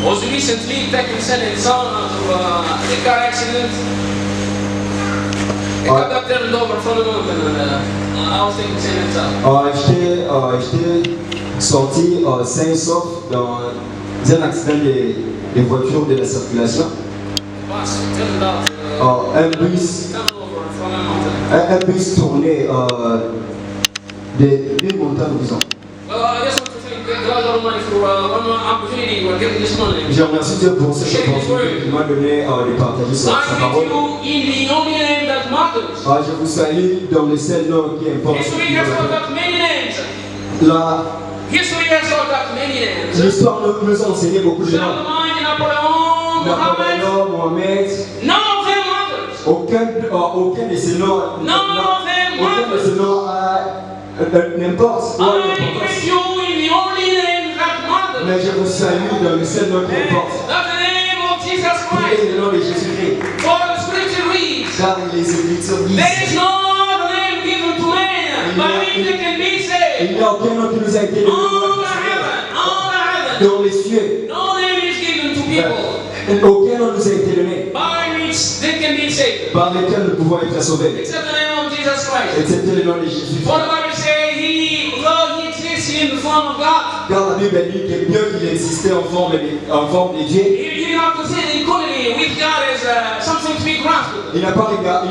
was recently taken son and son out of a car accident. It got turned over from the mountain and I was taking son and son. J'étais sorti sain et sauf dans un accident des voitures de la circulation. Bus turned out. Un bus Turned over from a mountain. Un bus tourné d'une montagne, disons. Well, I just want to thank God Almighty for one more opportunity we're getting this morning. Je remercie Dieu pour cette opportunité qu'il m'a donné de partager sa parole. I greet you in the only name that matters. Je vous salue dans le seul nom qui importe. History has brought up many names. History has brought up many names. L'histoire nous a enseigné beaucoup de noms. Charlemagne, Napoléon, Mohamed. None of them matters. Aucun de ces noms. None of them Aucun de ces matters. noms n'importe. I greet you in the only name that matters. Mais je vous salue dans le seul nom qui importe. That's the name of Jesus Qui est Christ. le nom de Jésus-Christ. For the scripture reads, Car les Écritures disent. there is no other name given to man by which they can be saved. Il n'y a aucun nom qui nous a été donné Under heaven. dans les cieux. No name is given to people Aucun nom nous a été donné by which they can be saved. par lequel nous pouvons être sauvés. Except the name of Jesus Christ. Excepté le nom de Jésus. For the Bible says, though he exists in the form of God, Car la Bible dit que bien qu'il existait en forme de Dieu, he did not consider equality with God as something to be grasped. il n'a pas regardé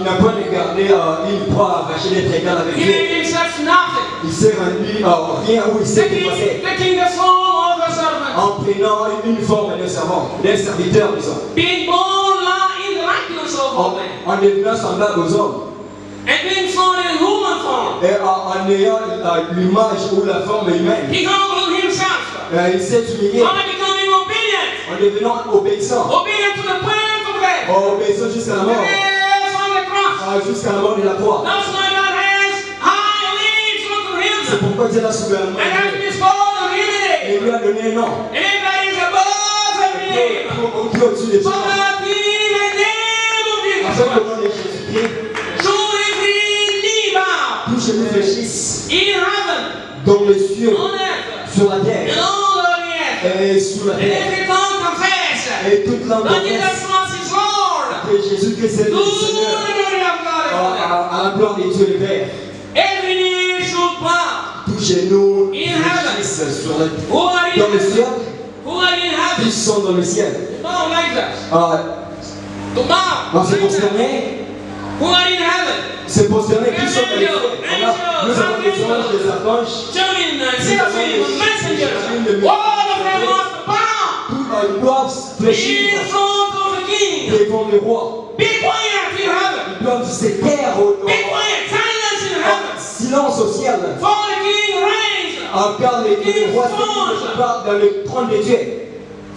une proie arrachée d'être égal avec He Dieu. made himself nothing, Il s'est rendu rien où il s'est dépassé. taking the form of a servant, En prenant une forme de servant, d'un serviteur, disons. being born in the likeness of En, man, en devenant semblable aux hommes. and being found in human form. Et en ayant l'image ou la forme humaine. He humbled himself Il s'est humilié by becoming obedient, en devenant obéissant. obedient to the point of death. Obéissant jusqu'à la mort. Yes, on the cross. Jusqu'à la mort de la croix. That's why God has high leads unto C'est him, pourquoi Dieu l'a souverainement and has élevé. been called of Et unity. il lui a donné un nom. And that is above every name. Qui est au-dessus des So gens. that in the name of Jesus Afin que le Christ, nom de Jésus-Christ, should every knee bow tous genoux fléchissent in heaven, dans les cieux, on earth, sur la and terre all over the earth, et sous la and terre. every tongue confess Et toute langue that Jesus confesse Christ is Lord, que Jésus-Christ est to le the Seigneur. glory of God the Father. À la gloire de Dieu le Père. Every knee should bow. Tous genoux In heaven. fléchissent sur la Who are in dans le heaven? ciel. Who are in heaven? Ils sont dans le ciel. Bow like that. To bow. On s'est Like that. consterné. Who are in heaven? C'est consterné qui sont dans les cieux. Nous avons des anges, des archanges. Cherubim, seraphim, messengers. All of them must bow Ils doivent fléchir in front of the King. devant le roi. Be quiet in heaven. Ils doivent se taire Be quiet. Silence in heaven. silence au ciel. For the King reigns. Car le roi se parle dans le trône de Dieu.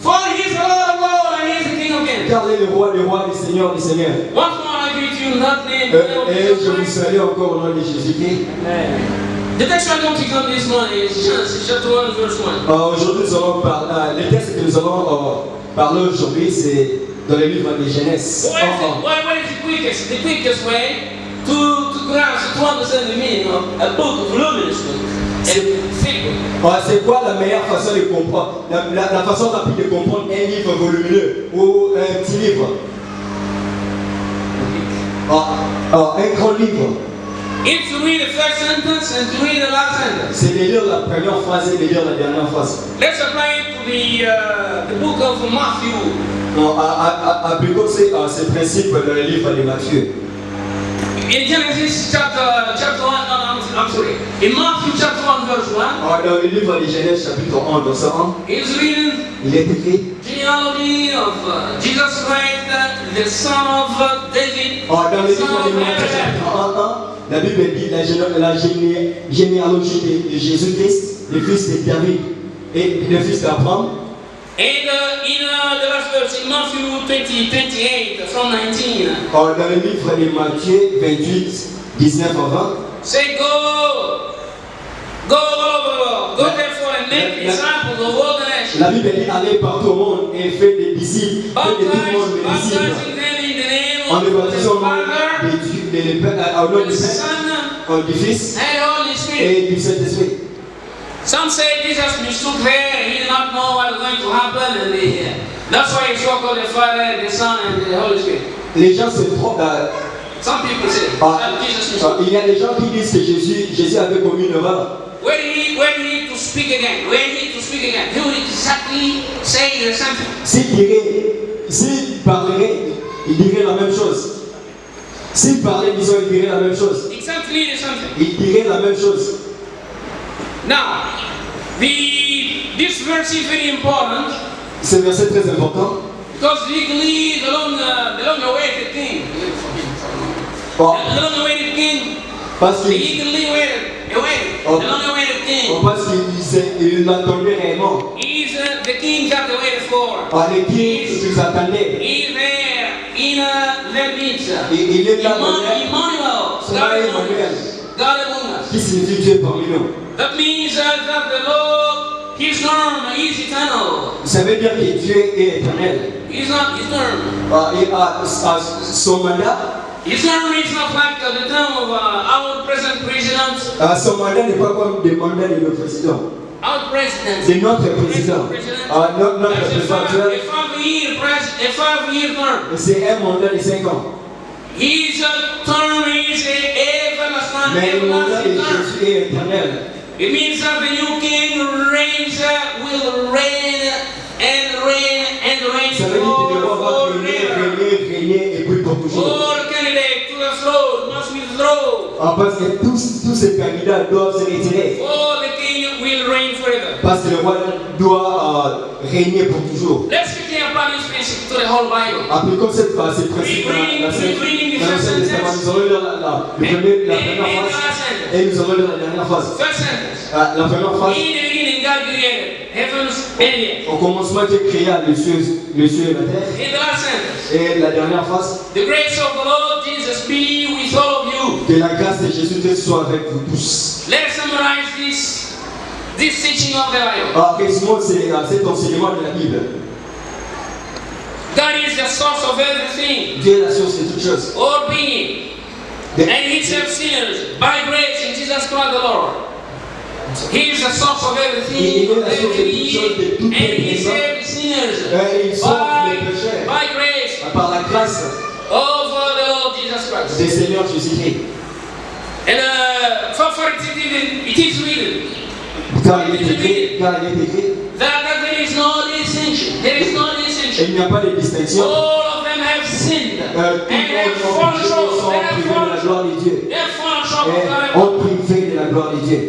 For he is the Lord of lords and he is the King of kings. Car il est le roi des rois, le Seigneur des seigneurs. Once more I greet you in that name. In the name of Et Jesus je vous Christ. salue encore au nom de Jésus-Christ. The text we're going to come this morning is Genesis chapter 1 verse 1. Aujourd'hui, nous allons parler. Le texte que nous allons parler aujourd'hui, c'est dans le livre de Genèse. What is the quickest way to grasp, to understand the meaning of a book of luminous book? C'est quoi la meilleure façon de comprendre, la façon rapide de comprendre un livre volumineux ou un petit livre? Un grand livre. It's to read the first sentence and to read the last sentence. C'est de lire la première phrase et de lire la dernière phrase. Let's apply it to the book of Matthew. Appliquons ces principes dans le livre de Matthieu. In Genesis chapter 1, I'm sorry. In Matthew chapter 1 verse 1. Dans le livre de Genèse chapitre 1 verset 1. It's written. Il est écrit. Genealogy of Jesus Christ, the son of David. Dans le livre de Matthieu chapitre 1, la Bible dit la généalogie de Jésus-Christ, le fils de David et le fils d'Abraham. And in the last verse, in Matthew 28 from 19. Dans le livre de Matthieu 28, 19 à 20. Say go all over the world. Go therefore and make disciples of all the nations. La Bible dit allez partout au monde et faites des disciples. Faites de tout le monde des disciples. Baptizing them in the name En of les the baptisant au nom Father, du Fils Son, et and Holy Spirit. du Saint-Esprit. Some say Jesus mistook there, he did not know what was going to happen, and that's why he spoke of the Father, the Son, and the Holy Spirit. Les gens se trompent. Some people say that Jesus mistook. Il y a des gens qui disent que Jésus avait commis une erreur. When he to speak again, he would exactly say the same thing. S'il parlerait, il dirait la même chose. S'il parlait, disons, il dirait la même chose. Exactly the same thing. Il dirait la même chose. Now, this verse is very important. Ce verset est très important. Because legally, the long-awaited king, the long-awaited king, Parce qu'il legally waited, the long-awaited king. Parce qu'il l'attendait réellement. He's the king that they waited for. Les kings qu'ils attendaient. He's there in their midst. Il est là, Emmanuel, God among us. Qui signifie Dieu parmi nous. That means that the Lord, His term is eternal. Ça veut dire que Dieu est éternel. He's not His term. Il a son mandat. His term is not like the term of our present president. Son mandat n'est pas comme le mandat de nos présidents. Our president. De notre président. Notre président actuel. A 5-year term. C'est un mandat de 5 ans. His term is Mais le mandat de term. Jésus est éternel. It means that the new king reigns, will reign and reign and reign Ça veut dire que le roi va régner et puis pour toujours. All candidates to the throne must withdraw. Parce que tous ces candidats doivent se retirer. Oh, the king will reign forever. Parce que le roi doit régner pour toujours. Let's quickly apply this principle to the whole Bible. Appliquons ces principes dans l'Ancien Testament. Nous allons lire la première phrase et nous allons lire la dernière phrase. First sentence. La première phrase. In the beginning, God created heavens and earth. Au commencement, Dieu créa le ciel et la terre. In the last sentence. Et la dernière phrase. The grace of the Lord Jesus be with all of you. Que la grâce de Jésus-Christ soit avec vous tous. Let's summarize this teaching of the Bible. Résumons cet enseignement de la Bible. God is the source of everything. Dieu est la source de toutes choses. All being. And He saves sinners by grace in Jesus Christ the Lord. He is the source of everything. And He saves sinners by grace par la grâce of the Lord Jesus Christ. du Seigneur Jésus-Christ. And for it is written. Car il est écrit that there is no distinction. There is no distinction. Il n'y a pas de distinction. All of them have sinned. Tout le monde sont privés de la gloire de Dieu. Ont privé de la gloire de Dieu.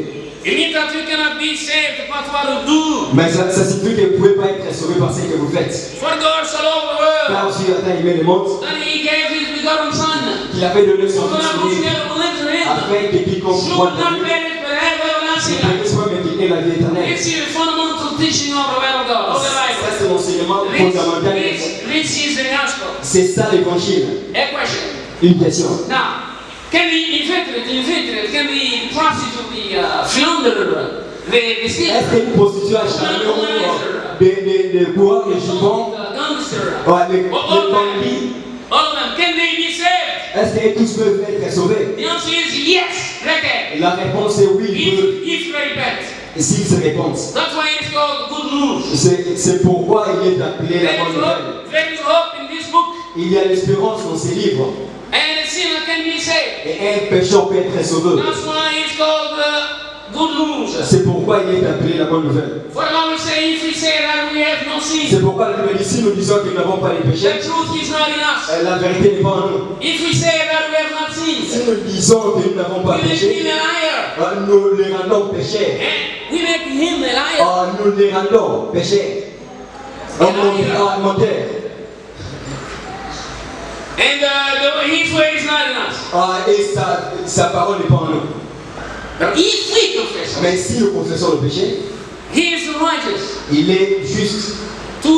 It means that you cannot be saved by what you do. Mais ça signifie que vous ne pouvez pas être sauvé par ce que vous faites. For God so loved the world. Car Dieu a tant aimé le monde that He gave His begotten Son. qu'il avait donné son So that Fils unique whosoever believes in Him afin que quiconque should croit en not lui perish but have everlasting ne life. périsse pas mais qu'il ait la vie éternelle. This is the fundamental teaching of the Word of God, of the Ça Bible. c'est l'enseignement fondamental. This is the gospel. C'est ça l'évangile. A question. Une question. Now, can the infiltrate, can the prostitute, the philanderer, the stealer, Est-ce qu'une prostituée a chargé des coureurs, des jupons, the gangster, les bandits? all of them, can they be saved? Est-ce que tous peuvent être sauvés? The answer is yes, they can. La réponse est oui, ils peuvent. If they repent. S'ils se répondent. That's why it's called good news. C'est pourquoi il est appelé la bonne nouvelle. There is hope in this book. Il y a l'espérance dans ces livres. And a sinner can be saved. Et un pécheur peut être sauvé. That's why it's called good news. C'est pourquoi il est appelé la bonne nouvelle. For the Bible says, if we say that we have no sin, C'est pourquoi la Bible dit si nous disons que nous n'avons pas les péchés, the truth is not in us. la vérité n'est pas en nous. If we say that we have not sinned, Si nous disons que nous n'avons pas we make péché, him a liar. nous les rendons pécheurs. And we make him a liar. Nous les rendons pécheurs. Menteurs. And his way is not in us. Et sa parole n'est pas en nous. But if we confess, Mais si nous confessons le péché, he is righteous il est juste to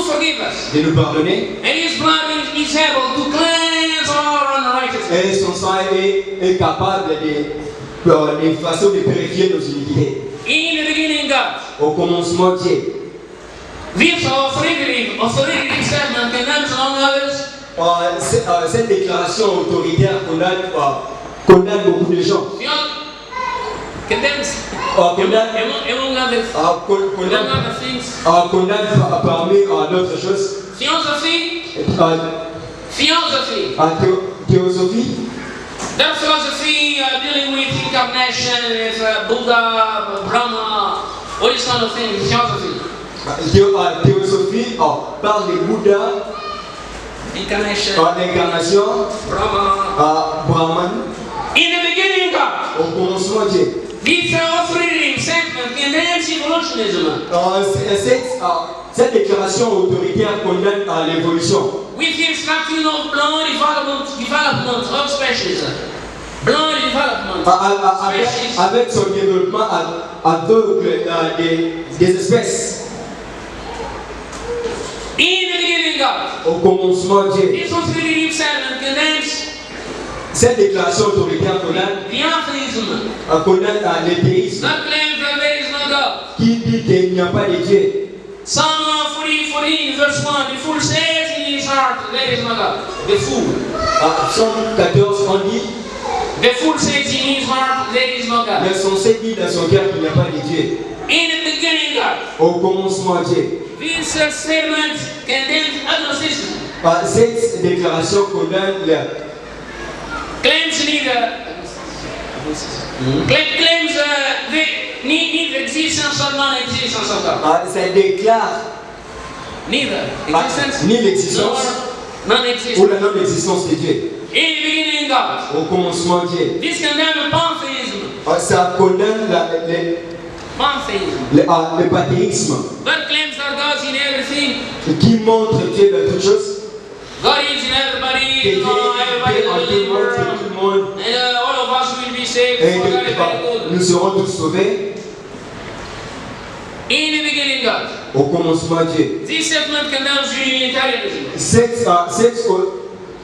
forgive us. de nous pardonner. And his blood is able to cleanse our unrighteousness. Et son sang est capable de façon de purifier nos iniquités. In the beginning, God. Au commencement, Dieu. This authoritative statement condemns among others. Cette déclaration autoritaire condamne beaucoup de gens. Condemns. Among other things. Parmi d'autres choses. Theosophy. Théosophie. That philosophy dealing with incarnation, with Buddha, Brahma, all these kind of things. Theosophy. Théosophie parle de Bouddha. L'incarnation. Brahman. In the beginning, God. Au commencement, Dieu. This authority statement condemns evolutionism. Cette déclaration autoritaire condamne l'évolution. With the instruction of blind development of species. Blind development. Avec son développement aveugle des espèces. In the beginning, God. Au commencement, Dieu. This authority statement condemns. Cette déclaration autoritaire condamne l'athéisme qui dit qu'il n'y a pas de Dieu. Psalm 40, verse 1, the fool says in his heart, there is no God. The fool. Psalm 14, on dit, the fool says in his heart, there is no God. Le sensé dit dans son cœur qu'il n'y a pas de Dieu. In the beginning, God. Au commencement, Dieu. This statement condemns agnosticism. Cette déclaration condamne claims neither existence or non-existence of God. Ça déclare neither existence ni l'existence nor non-existence ou la non-existence de Dieu. In the beginning, God. Au commencement, Dieu. This condemns pantheism. Ça condamne le panthéisme. God claims that God is in everything. Qui montre Dieu dans toutes choses. God is in everybody, everybody will live, and all of us will be saved. Nous serons tous sauvés. In the beginning, God. Au commencement, Dieu. This statement condemns Unitarianism.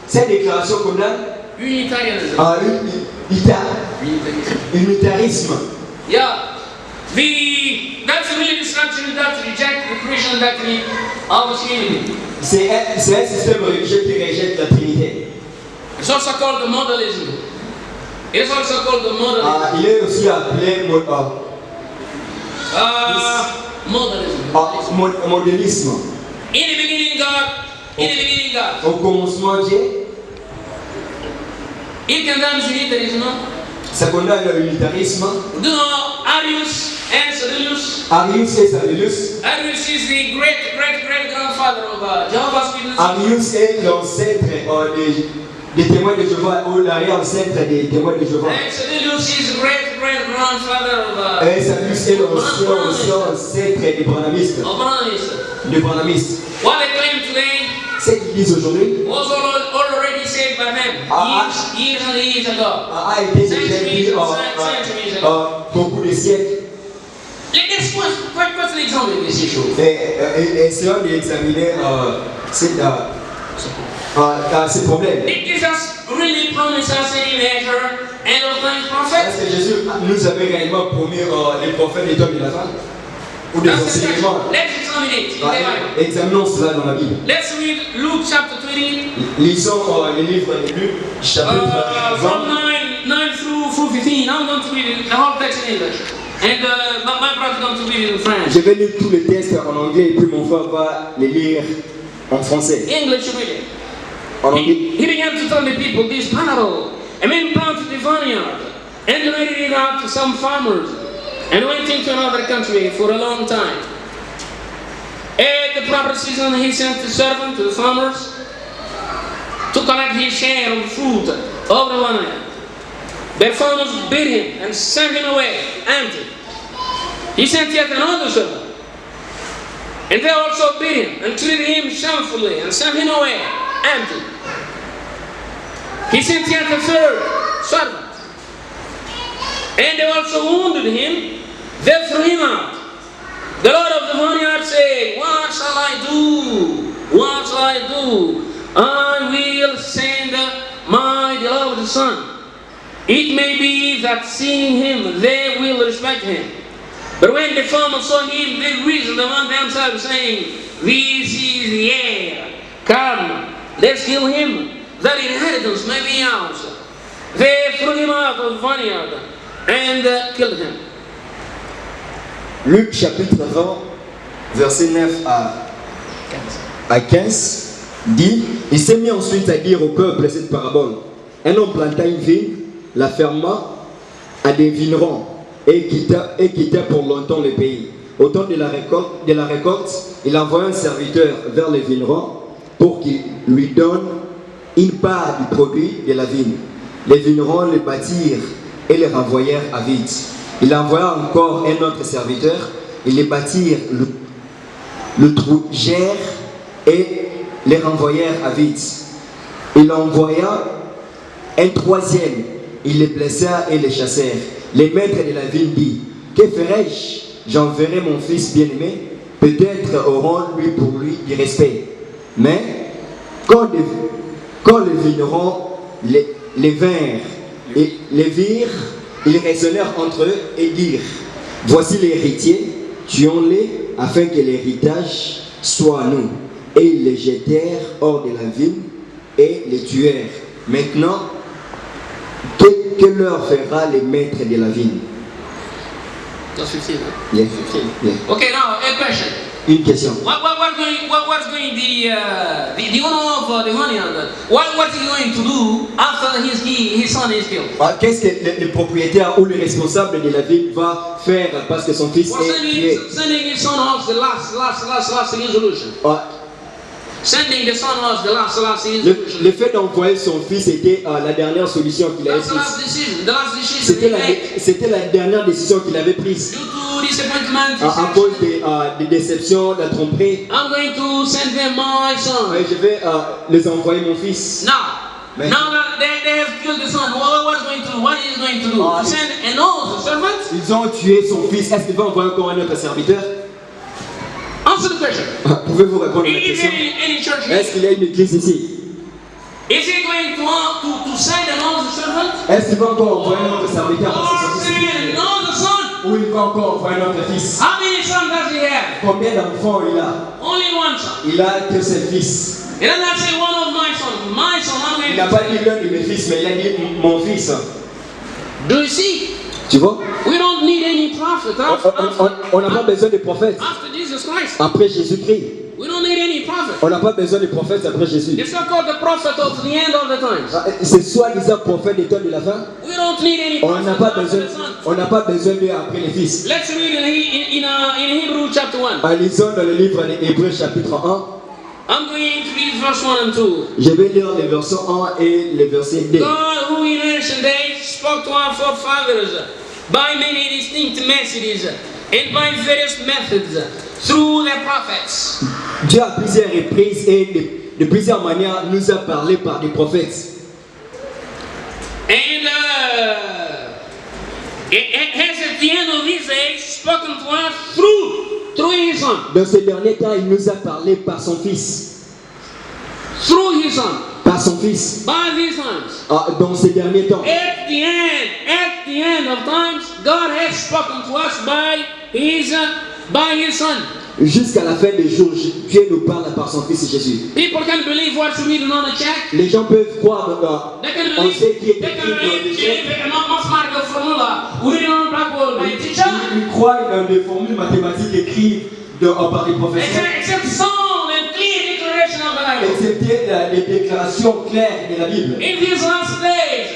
Cette déclaration condamne Unitarianism. Unitarisme. Yeah. That's really destruction that rejects the Christian doctrine of the Trinity. C'est un système religieux qui rejette la Trinité. It's also called the modalism. It's also called the modalism. Il est aussi appelé modélisme. In the beginning, God. In the beginning, God. Au commencement, Dieu. It condemns unitarism. Ça condamne l'unitarisme. Do you know Arius and Sadulus? Arius et Sadulus. Arius is the great grandfather of Jehovah's Witnesses. Arius est l'ancêtre des témoins de Jéhovah, ou l'arrière-ancêtre des témoins de Jéhovah. And Sadulus is the great grandfather of et Sadulus est l'ancêtre des branhamistes. Des branhamistes. What they claim today ce qu'ils disent aujourd'hui was already said by them years and years ago. A été déjà dit beaucoup de siècles. Let's first examine this issue. Essayons d'examiner ces problèmes. Did Jesus really promise us any measure and of the prophets? Est-ce que Jésus nous avait réellement promis les prophètes des temps de la fin? Ou des enseignements? Let's examine it in the Bible. Examinons cela dans la Bible. Let's read Luke chapter 20. Lisons le livre de Luc, chapitre 20. From 9 through 15. I'm going to read the whole text in English. And my brother is going to read it in French. Je vais lire tous les textes en anglais et puis mon frère va les lire en français. English reading. He began to tell the people this parable. A man planted a vineyard and rented it out to some farmers and went into another country for a long time. At the proper season, he sent a servant to the farmers to collect his share of the fruit of the vineyard. The farmers beat him and sent him away empty. He sent yet another servant, and they also beat him and treated him shamefully and sent him away empty. He sent yet a third servant, and they also wounded him. They threw him out. The Lord of the vineyard said, "What shall I do? What shall I do? I will send my beloved son. It may be that seeing him, they will respect him." But when the farmers saw him, they reasoned among themselves, saying, "This is the heir. Come, let's kill him, that inheritance may be ours." They threw him out of the vineyard and killed him. Luc chapitre 20, verset 9 à 15, dit, il s'est mis ensuite à dire au peuple cette parabole. Un homme planta une vigne, la ferma à des vignerons et quitta pour longtemps le pays. Au temps de la récolte, il envoya un serviteur vers les vignerons pour qu'il lui donne une part du produit de la vigne. Les vignerons les battirent et les renvoyèrent à vide. Il envoya encore un autre serviteur, ils les battirent, le trougèrent et les renvoyèrent à vide. Il envoya un troisième, ils les blessèrent et les chassèrent. Les maîtres de la vigne dit, que ferai-je? J'enverrai mon fils bien-aimé, peut-être auront-lui pour lui du respect. Mais quand les vignerons les vinrent et les virent, ils raisonnèrent entre eux et dirent, voici l'héritier, tuons-les afin que l'héritage soit à nous. Et ils les jetèrent hors de la vigne et les tuèrent. Maintenant, que leur fera les maîtres de la vigne? That's 15, huh? Yes. Yeah. Okay, now a question. Une question. What's going the owner of the honey on that? What's he going to do after his son is killed? Qu'est-ce que le propriétaire ou le responsable de la ville va faire parce que son fils est tué? Sending his son off the last resolution. Sending the son off the last resolution. Le fait d'envoyer son fils était la dernière solution qu'il avait prise. C'était la dernière décision qu'il avait prise. Due to disappointment, à cause des déceptions, de la tromperie. I'm going to send them my son. Je vais les envoyer mon fils. Now that they have killed the son, what is going to do? To send another servant? Ils ont tué son fils. Est-ce qu'il va envoyer encore un autre serviteur? Answer the question. Pouvez-vous répondre à la question? Est-ce qu'il y a une église ici? Is he going to send another servant? Est-ce qu'il va encore envoyer un autre serviteur? Or send another son? Ou il va encore envoyer un autre fils? How many sons does he have? Combien d'enfants il a? Only one son. Il a que ses fils. He does not say one of my sons. My son, I'm going Il n'a pas dit l'un de mes fils, mais il a dit mon fils. Do you see? Tu vois? We don't need any prophet. On n'a pas besoin de prophètes. After Jesus Christ. Après Jésus-Christ. We don't need any prophet. On n'a pas besoin de prophètes après Jésus. It's so-called the prophet of the end of the times. C'est soi-disant prophète des temps de la fin. We don't need any On prophet n'a pas after besoin. the son. On n'a pas besoin d'eux après les fils. Let's read in Hebrew chapter 1. Lisons dans le livre d'Hébreux chapitre 1. I'm going to read verse 1 and 2. Je vais lire les versets 1 et les versets 2. God, who in ancient days spoke to our forefathers by many distinct messages and by various methods through their prophets. Dieu à plusieurs reprises et de plusieurs manières nous a parlé par des prophètes. And has at the end of his age spoken to us through his son. Dans ce dernier temps, il nous a parlé par son fils. Through his son. Par son fils. By these times. Dans ces derniers temps. At the end of times, God has spoken to us by his son. Jusqu'à la fin des jours, Dieu nous parle par son fils Jésus. People can believe what's written on the check. Les gens peuvent croire dans on sait qui est écrit dans les chèques. Ils croient dans des formules mathématiques écrites par les professeurs. Excepté les déclarations claires de la Bible. In these last days,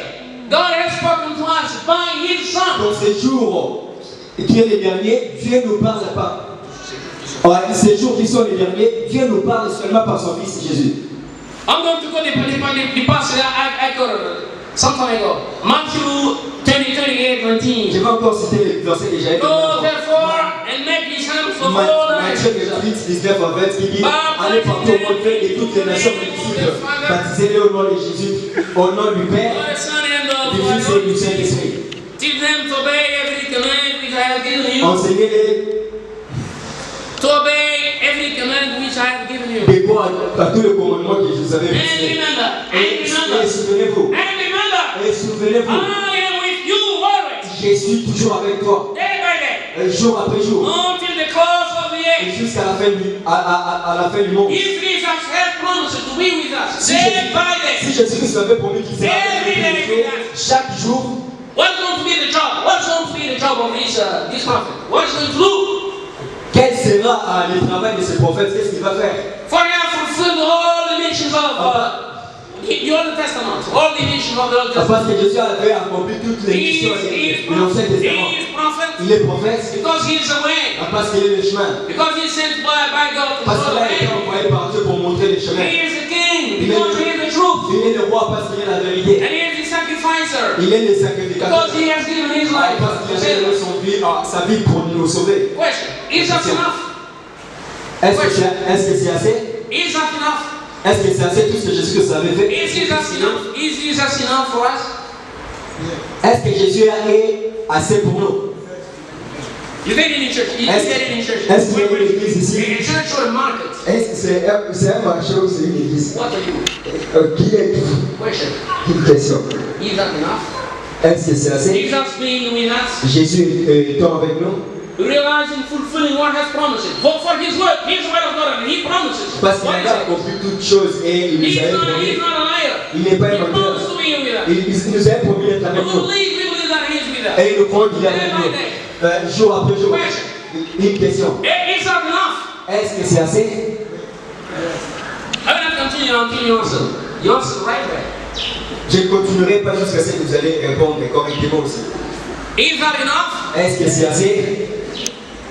God has spoken to us by his son. Dans ces jours qui est les derniers, Dieu nous parle pas. Ces jours qui sont les derniers, Dieu nous parle seulement par son fils Jésus. I'm going to go the passage I got some time ago. Matthew 28:19. Je vais encore citer les versets déjà. Go therefore and make disciples of all Matthieu 19 qui dit allez partout au monde de toutes les nations disciples, baptisez-les au nom de Jésus, au nom du Père, du Fils et du Saint-Esprit. Teach them to obey every command which I have given you. Enseignez-les to obey every command which I have given you. de quoi à tous les commandements que je vous avais laissés. Et souvenez-vous. Et souvenez-vous. I am with you always. Je suis toujours avec toi. Day by day. Jour après jour. Until the close of the age. Jusqu'à la fin du monde. If Jesus has promised to be with us day by day. Si Jésus-Christ avait promis qu'il serait avec nous chaque jour. What's going to be the job? What's going to be the job of this prophet? What's going to do? Quel sera le travail de ce prophète? Qu'est-ce qu'il va faire? For he has fulfilled all the mentions of the Old Testament. All the mentions of the Old Testament. Parce que Jésus avait accompli toutes les missions de l'Ancien Testament. He is prophet. Il est prophète. Because he is the way. Parce qu'il est le chemin. Because he is sent by God. Parce qu'il a été envoyé par Dieu pour montrer le chemin. He is the king. Because he is the truth. Il est le roi parce qu'il est la vérité. And he is the sacrificer. Il est le sacrificateur. Because he has given his life. Parce qu'il a donné sa vie pour nous sauver. Question. Is that enough? Est-ce que c'est assez? Is that enough? Est-ce que c'est assez tout ce que Jésus avait fait? Is Jesus enough? Is Jesus enough for us? Est-ce que Jésus est assez pour nous? You get it in church. You get it in church. Est-ce qu'il y a une église ici? In church or a market? Est-ce que c'est un marché ou c'est une église? What are you? Qui est-vous? Question. Une question. Is that enough? Est-ce que c'est assez? Jesus being with us. Jésus étant avec nous? Realizing, fulfilling what has promised. For his word. He's the word of God and he promises. Parce qu'il a accompli toutes choses et il nous a promis. He's not a liar. Il n'est pas un He menteur. promised to be with us. Il nous a promis d'être avec We nous. believe that he is with us. Et il nous croit qu'il est avec nous. Jour après jour. Une question. Is that enough? Est-ce que c'est assez? I will not continue until you answer. You answer the right way. Je ne continuerai pas jusqu'à ce que vous allez répondre correctement aussi. Is that enough? Est-ce que c'est assez?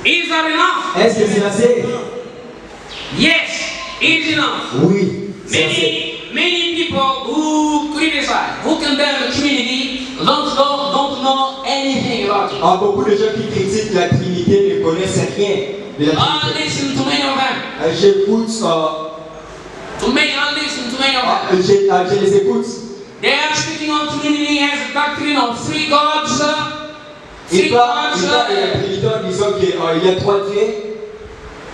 Is that enough? Est-ce que c'est assez? Yes, it's enough. Oui, c'est assez. Many people who criticize, who condemn the Trinity, don't know anything about it. Beaucoup de gens qui critiquent la Trinité ne connaissent rien de la Trinité. Listen to many of them. J'écoute. I listen to many of them. Je les écoute. They are speaking on Trinity as a doctrine of three gods. Ils parlent de la Trinité en disant qu'il y a trois dieux.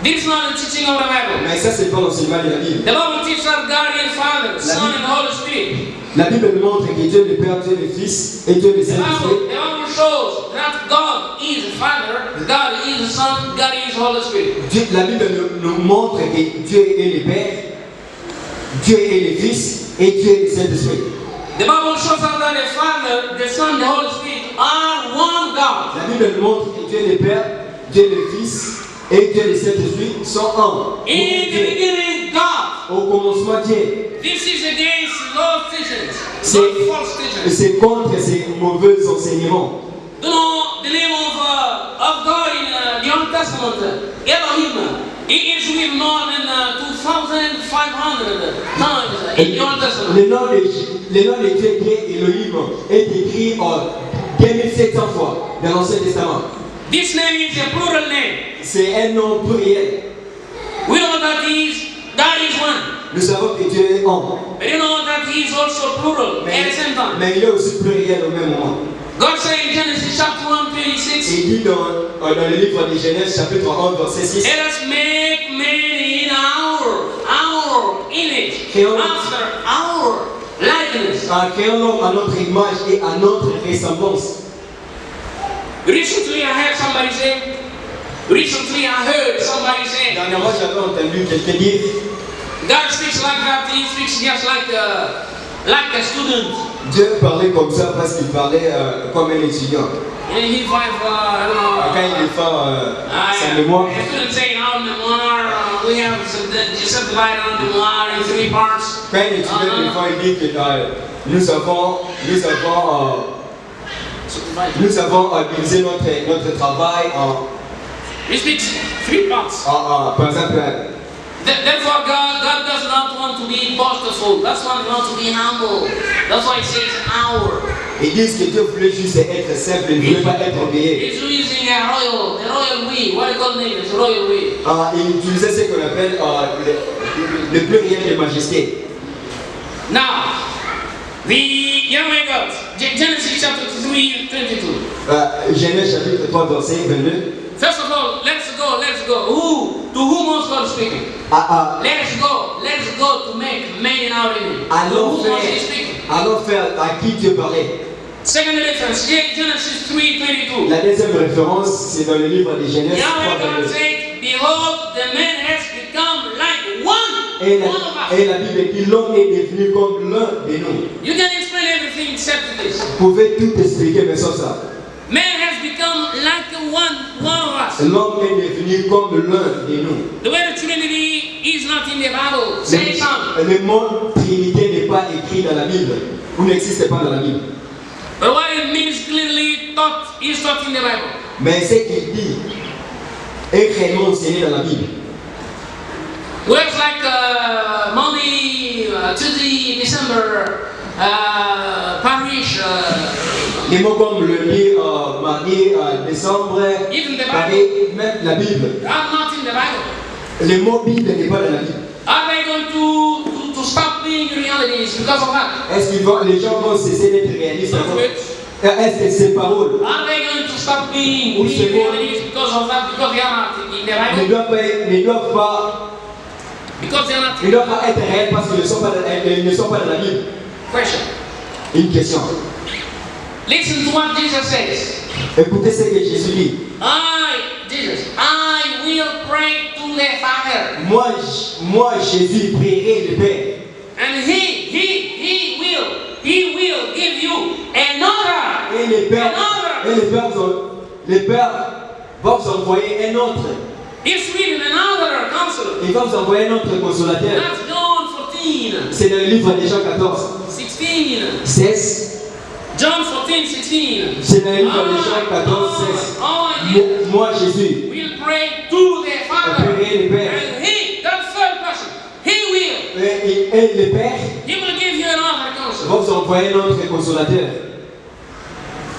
This is not the teaching of the Bible. Mais ça, c'est pas l'enseignement de la Bible. The Bible teaches that God is Father, Son, and Holy Spirit. La Bible nous montre que Dieu est le Père, Dieu est le Fils et Dieu est le Saint-Esprit. The Bible shows that God is the Father, God is the Son, God is the Holy Spirit. La Bible nous montre que Dieu est le Père, Dieu est le Fils et Dieu est le Saint-Esprit. The Bible shows us that the Father, the Son, the Holy Spirit are one God. La Bible nous montre que Dieu est le Père, Dieu est le Fils et Dieu et le Saint-Esprit sont un. In the beginning, God. Au commencement, Dieu. This is against those teachings, not false teachings. C'est contre ces mauvais enseignements. You know, the name of God in the Old Testament, Elohim, it is with more than 2,500 times in the Old Testament. Le nom de Dieu qui est Elohim est écrit en 2700 fois dans l'Ancien Testament. This name is a plural name. C'est un nom pluriel. We know that God is one. Nous savons que Dieu est un. But you know that he is also plural at the same time. Mais il est aussi pluriel au même moment. God said in Genesis chapter 1:26. Il dit dans le livre de Genèse chapitre 1 verset 6. Let us make man in our image, after our likeness. Créons l'homme à notre image et à notre ressemblance. Recently I heard somebody say. Dernièrement j'avais entendu quelqu'un dire. God speaks like that. He speaks just like a student. Dieu parlait comme ça parce qu'il parlait comme un étudiant. And he Quand il fait sa mémoire. I couldn't say our memoir. We have subdivided our memoir in 3 parts. Quand il étudie, il dit que nous avons divisé notre travail en. He speaks 3 parts. Par exemple. Therefore, God does not want to be boastful. That's why He wants to be humble. That's why He says our. Ils disent que Dieu voulait juste être simple, il ne voulait pas être orgueilleux. He's using a royal we. What do you call it? It's a royal we. Il utilisait ce qu'on appelle le pluriel de majesté. Now, the Yahweh God, Genesis chapter 3:22. Genèse chapitre 3 verset 22. First of all, let's go. To whom was God speaking? Let's go to make man in our image. To whom was He speaking? Allons faire à qui Dieu parlait. Second reference, Genesis 3:22. La deuxième référence, c'est dans le livre de Genèse 3:22. Yahweh God said, behold, the man has become like one of us. Et la Bible dit l'homme est devenu comme l'un de nous. You can explain everything anything except this. Vous pouvez tout expliquer, mais sauf ça. Man has become like one of us. L'homme est devenu comme l'un de nous. The word Trinity is not in the Bible. Say something. Le mot Trinité n'est pas écrit dans la Bible, ou n'existe pas dans la Bible. But what it means clearly is taught in the Bible. Mais ce qu'il dit est réellement enseigné dans la Bible. Words like Monday, Tuesday, December, parish. Les mots comme lundi, mardi, décembre, Even the Paris, même la Bible. are not in the Bible. Les mots Bible n'est pas dans la Bible. Are they going to stop being realities because of that? Est-ce que les gens vont cesser d'être réalistes? Those words. Est-ce que ces paroles Are they going to stop being realities because of that? Because they are not in the Bible? ne doivent pas Because they are not ils ne doivent pas être réels parce qu'ils ne sont pas dans la Bible? Question. Une question. Listen to what Jesus says. Écoutez ce que Jésus dit. I will pray to the Father. Moi, Jésus, prierai le Père. And he will give you another. Et le Père va vous envoyer un autre. It's written another counselor. Il va vous envoyer un autre consolateur. That's John 14. C'est dans le livre de Jean 14. 16. John 14, 16. C'est dans le livre de Jean 14, 16. Moi, Jésus, will pray to the Father. prierai le Père. And he, that third person, he will. Et le Père He will give you another counselor. va vous envoyer un autre consolateur.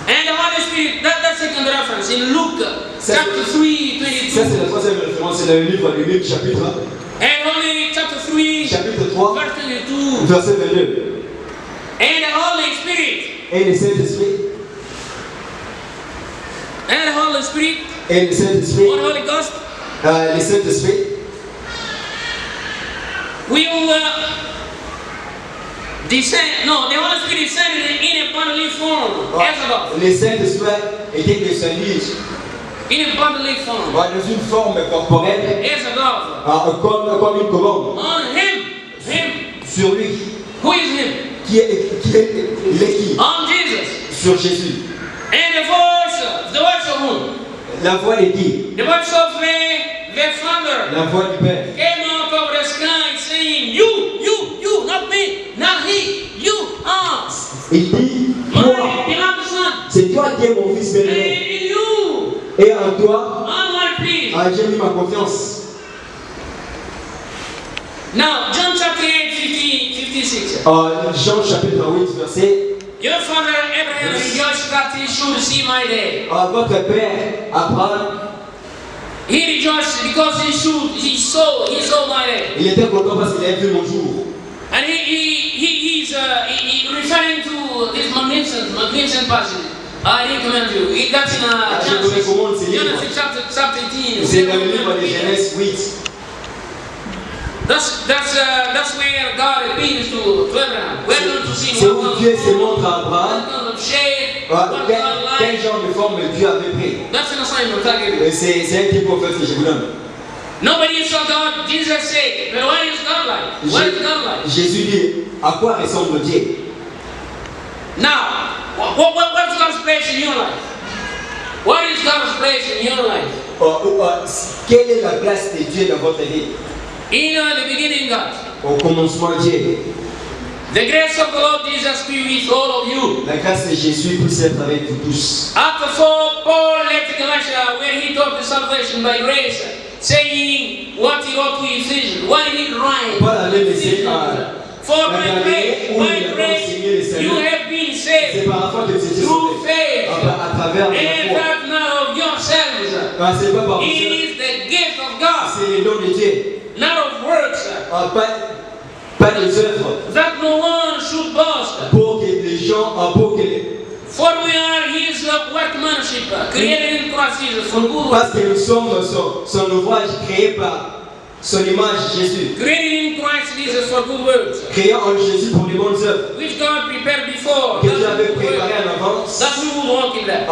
And the Holy Spirit, that's second reference in Luke chapter 3, 22. Ça, c'est la troisième référence, c'est dans le livre de Luc, chapitre 1. And only chapter 3, Chapitre 3, verse 22. verset 22. And the Holy Spirit. Et le Saint-Esprit. And the Holy Spirit. Et le Saint-Esprit. Or Holy Ghost. Le Saint-Esprit. Will descend. No, the Holy Spirit descended in a bodily form. As above. Le Saint-Esprit était descendu In a bodily form. dans une forme corporelle, As above. comme une colombe. On him. Sur lui. Who is him? Il est qui? On Jesus. Sur Jésus. And the voice of whom? La voix de qui? The voice of the Father La voix du Père. came out of the sky saying, you, not me, not he, you, us. Il dit, My toi, beloved Son, c'est toi qui es mon fils and bien-aimé. in you, Et en toi, all my please. j'ai mis ma confiance. Now, John chapter 8, 56. Jean chapitre 8, verset. Your father Abraham rejoiced that he should see my day. Votre père, Abraham, He rejoiced because he saw my day. il était content parce qu'il avait vu mon jour. And he's referring to this magnificent passage. I recommend you. That's in Genesis chapter 18. C'est dans le livre de Genèse 8. That's where God appeals to Abraham. We're going to see C'est où Dieu se montre à Abraham. what kind of shape, what kind of Quel light. genre de forme Dieu avait pris. That's an assignment I give you. C'est un type en fait que je vous donne. Nobody saw God. Jesus said, but what is God like? What is God like? Jésus dit, à quoi ressemble Dieu? Now, what's God's place in your life? What is God's place in your life? Quelle est la place de Dieu dans votre vie? In the beginning, God. Au commencement, Dieu. The grace of the Lord Jesus be with all of you. La grâce de Jésus puisse être avec vous tous. After Paul left Galatia, where he taught the salvation by grace, saying what he wrote to Ephesians, what did he write? Paul avait laissé For by grace, you have been saved through faith, à travers la and foi. that not of yourselves. C'est pas par It is the gift of God, c'est le don de Dieu. not of works, Pas des œuvres. that no one should boast. Pour que les gens, pour que les... For we are his workmanship, created in Christ Jesus for good Parce works. que nous sommes son ouvrage créé par son image Jésus. Created in Christ Jesus for good works, Créé en Jésus pour les bonnes œuvres. which God prepared before, Que Dieu avait préparé en avance. that we would walk in them.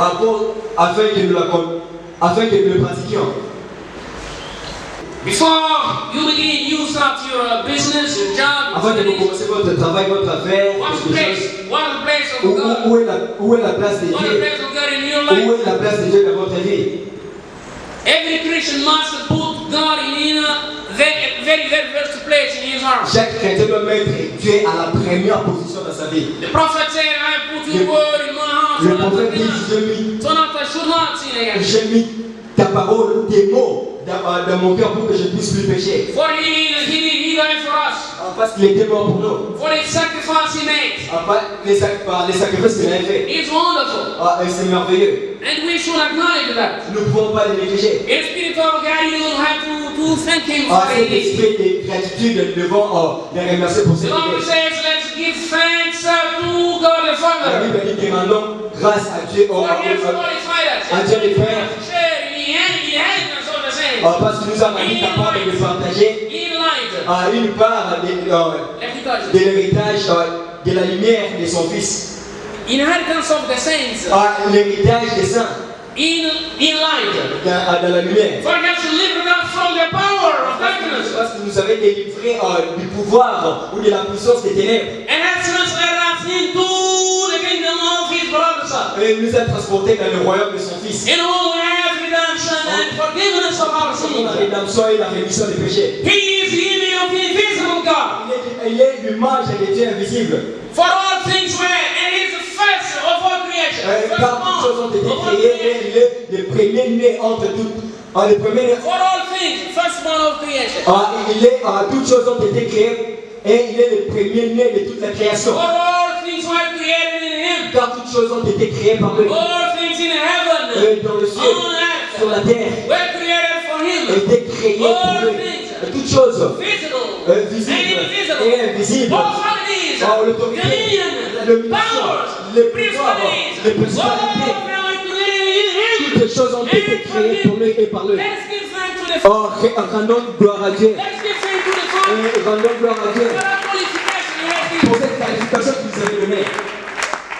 Afin que nous le pratiquions. Before you begin, you start your business, your job, Avant de commencer votre travail, votre affaire, What's the quelque chose, place? What's the place of God? où est la place de What's the Dieu? place of God in your Où life? est la place de Dieu dans votre vie? Every Christian must put God in a very first place in his heart. Chaque chrétien doit mettre Dieu à la première position dans sa vie. The prophet said, I put your word in my heart. Le prophète dit, So that I should not sin against you. j'ai mis ta parole, tes mots dans mon cœur pour que je puisse plus pécher. For he died for us. Parce qu'il était mort pour nous. For the sacrifice he made. Par les sacrifices qu'il avait fait. It's wonderful. Et c'est merveilleux. And we should acknowledge that. Nous ne pouvons pas les négliger. In spirit of God, you have to thank him for Cet it. esprit de gratitude, nous devons les remercier pour ce The qu'il Bible fait. says, let's give thanks to God the La Father. Bible dit que rendons grâce à Dieu, For he has qualified us. à Dieu le Père. Share in the inheritance of the saints. Parce qu'il nous a rendu capables de partager In light. une part de l'héritage de la lumière de son Fils. Inheritance of the saints. L'héritage des saints In light. dans la lumière. For he has delivered us from the power of darkness. Parce que nous avait délivré du pouvoir ou de la puissance des ténèbres. And has transferred us into the kingdom of his beloved Son. Et il nous a transportés dans le royaume de son Fils. In whom we have redemption and forgiveness of our La sins. rédemption et la rémission des péchés. He is the image of the invisible God. Il est l'image des dieux invisibles. For all things were, and he is the first of all creation. Car toutes choses ont été créées et il est le premier-né entre toutes. Le premier-né. For all things, firstborn of creation. Toutes choses ont été créées et il est le premier-né de toute la création. For all things were created in him. Car toutes choses ont été créées par lui. All things in heaven, Dans le ciel, on sur la earth, terre, were created for him. étaient créées pour All lui. things, Toutes choses visible visibles and invisible. et invisibles. Authorities, L'autorité, la dominion, domination, powers, les pouvoirs, les principalities. All principalités. of them were created in him. Toutes les choses ont été créées pour lui et par lui. Let's give thanks to the Father. Rendons gloire à Dieu. Let's give thanks to the Father. Rendons gloire à Dieu For that qualification he has given. pour cette qualification qu'il nous a donnée.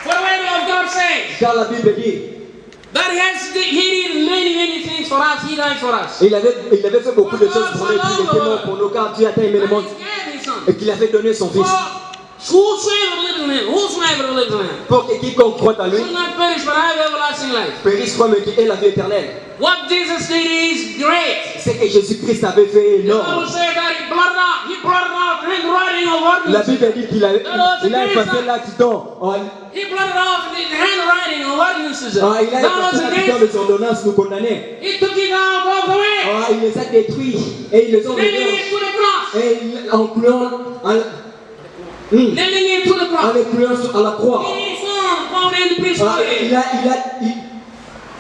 For the word of God says Car la Bible dit, that he did many things for us. He died for us. il avait fait beaucoup de choses pour nous, il était mort pour nous, car Dieu a tant aimé le And monde he gave his son. et qu'il avait donné son Fils. For whosoever lives in him, Pour que quiconque croit en lui should not perish but have everlasting life. périsse pas, mais qu'il ait la vie éternelle. What Jesus did is great. C'est que Jésus-Christ avait fait The énorme. Bible says that he blotted out handwriting of La ordinances. Bible dit qu'il a effacé l'acte dont He blotted off the handwriting of ordinances. il a That was effacé l'acte dont against. les ordonnances nous condamnaient. He took it out of the way. Il les a détruits et ils les ont Nailing donnés it to the cross. et en clouant Nailing it to the en cross. les clouant à la croix. He found power and principality.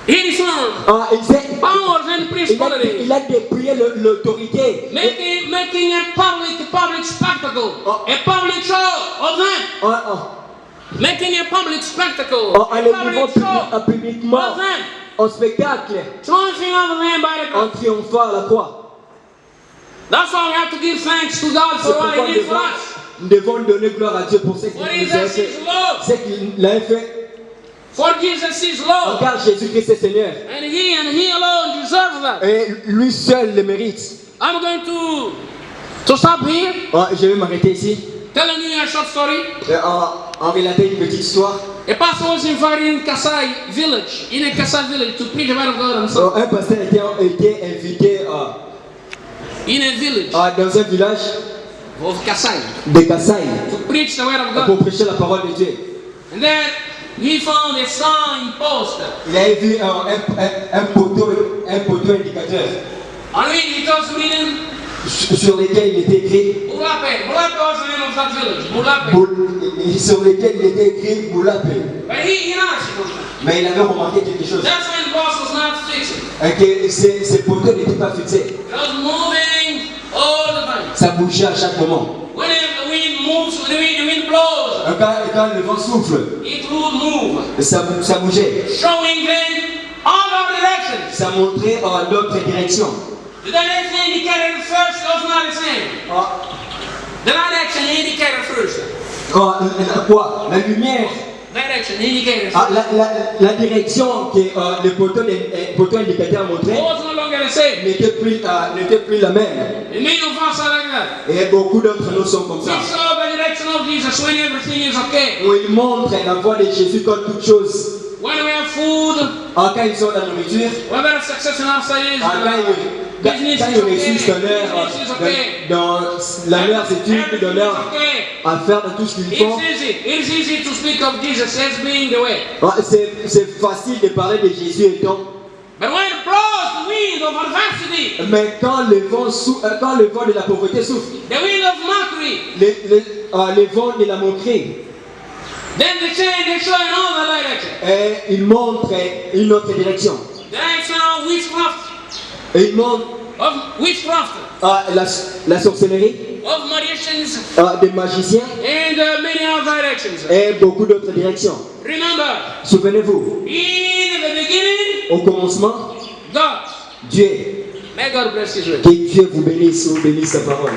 He found powers and principality. Il a dépouillé l'autorité. Making a public spectacle. A public show of them. Making a public spectacle. En A les public livrant show publiquement of them. en spectacle, Triumphing over them by the en cross. triomphant à la croix. That's why we have to give thanks to God C'est for what pourquoi He did for us. nous devons donner gloire à Dieu pour ce qu'il For nous a Jesus fait. is Lord. Ce qu'il a fait. For Jesus is Lord. Car Jésus-Christ est Seigneur. And He alone deserves that. Et lui seul le mérite. I'm going to stop here, Je vais m'arrêter ici. telling you a short story. En relater une petite histoire. A pastor was invited in Kasai village, to preach the word of God on Sunday. Un pasteur était invité In a village dans un village of Kasai de Kasaï to preach the word of pour God. prêcher la parole de Dieu. And then he found a sign poster Il a vu un poteau indicateur on which it was written sur lequel il était écrit Mulape. Mulape was the name of that village. Mulape. sur lequel il était écrit Moulape. But he asked him. Mais il avait remarqué quelque chose. That sign post was not fixed. Que ces poteaux n'étaient pas fixés. It was moving all the time. Ça bougeait à chaque moment. When the wind moves, the wind blows, Quand le vent souffle, it would move, ça bougeait. showing them other directions. Ça montrait en d'autres directions. The direction indicated first was not the same. The direction indicated first. Quoi? La lumière. Direction indicated first. La direction que le poteau indicateur montrait Was no longer the same. n'était plus la même. And many of us are like that. Et beaucoup d'entre nous sont comme ça. We saw of Jesus when everything is okay. où il montre la voie de Jésus comme toute chose. When we have food, Quand ils ont la nourriture, we have better success in our studies. quand ils réussissent dans leurs études, dans leur affaires, dans tout ce qu'ils font, It's easy to speak of Jesus as being the way. c'est facile de parler de Jésus étant. But when it blows the wind of adversity, Mais quand le vent de la pauvreté souffle, the wind of mockery, les vents de la moquerie, then they show in all the direction. et ils montrent une autre direction. Direction of witchcraft, Et ils montrent la sorcellerie, of magicians, des magiciens and many other directions. et beaucoup d'autres directions. Remember, Souvenez-vous, in the beginning, au commencement, God. Dieu, May God bless Israel. que Dieu vous bénisse ou bénisse sa parole.